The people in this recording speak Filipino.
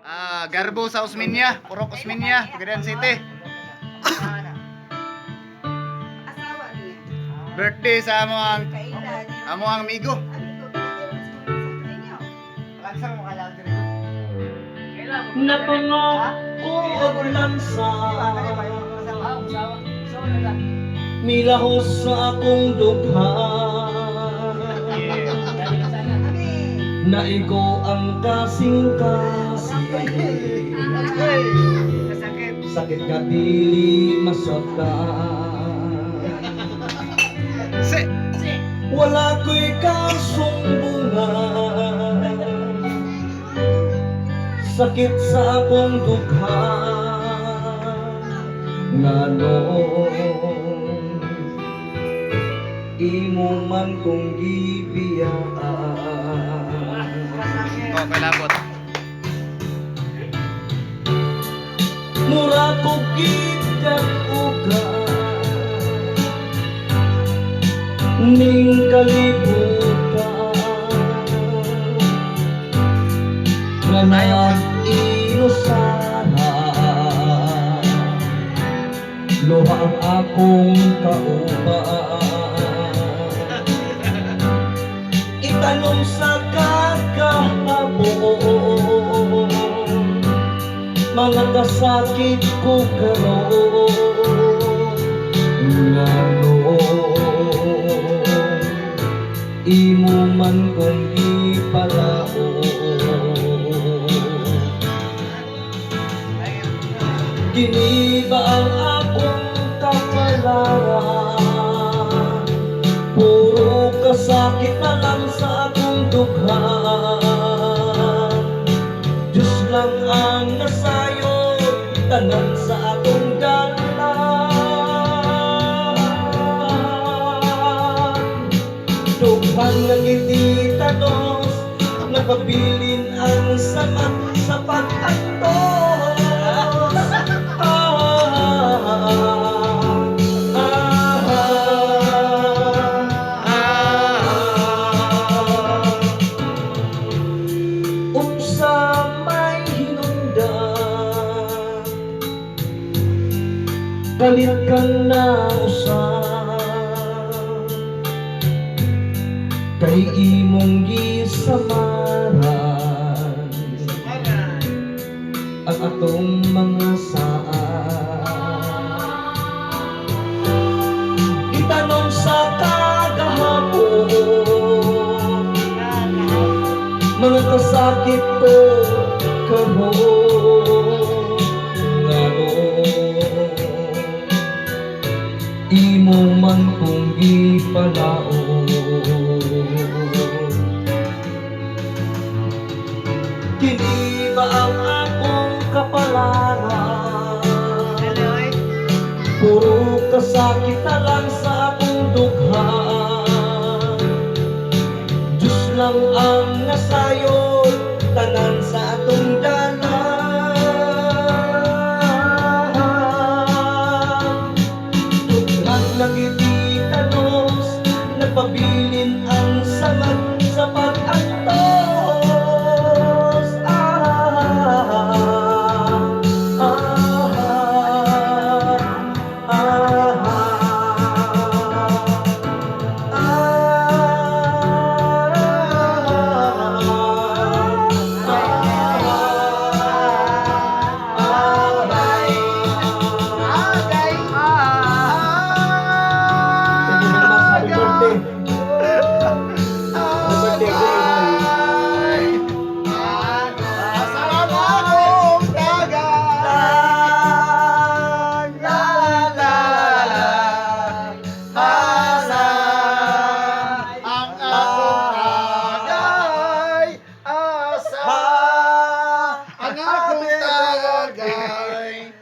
Garbo sa Osmeña, Purok Osmeña, Cagayan City. Asawa niya. Birthday sa among Kailan? amigo. Langsang mo kailangan din. Natunog ko og lansa, milahos sa akong dugha, naigo ang kasing-kasing, sakit ka dili masabtan. Wala ko'y kasumbungan, sakit sa akong dugha, nganong imo man kong gibiyaan. Okay, labot. Mura ko gitag uga ning kalibutan nga nag-inusana, luha ang akong kauban. Itanong sa kakahapon, mga kasakit ko karon, ngano imo man kong ipalaon. Kini ba ang akong kapalaran? Puro kasakit na lang sa akong dugha. Diyos lang ang nasayo, tanan sa akong dalan. Dughang nagititanos, nakabilin ang samat sa pag-antos. Upsa may hinungdan, kalit kang nausan, kay imong gisamaran ang atong mga saan. Itanong sa kagahapon, mga kasakit ko karon, ngano imo man kong gipalaon. Kini ba ang akong kapalaran? Puro kasakit na lang sa akong dugha. Diyos lang ang nasayon, tanan sa atong dalan. Dughang nagititanos, nagpabilin ang samat sa pag-antos. Ang akong tagay.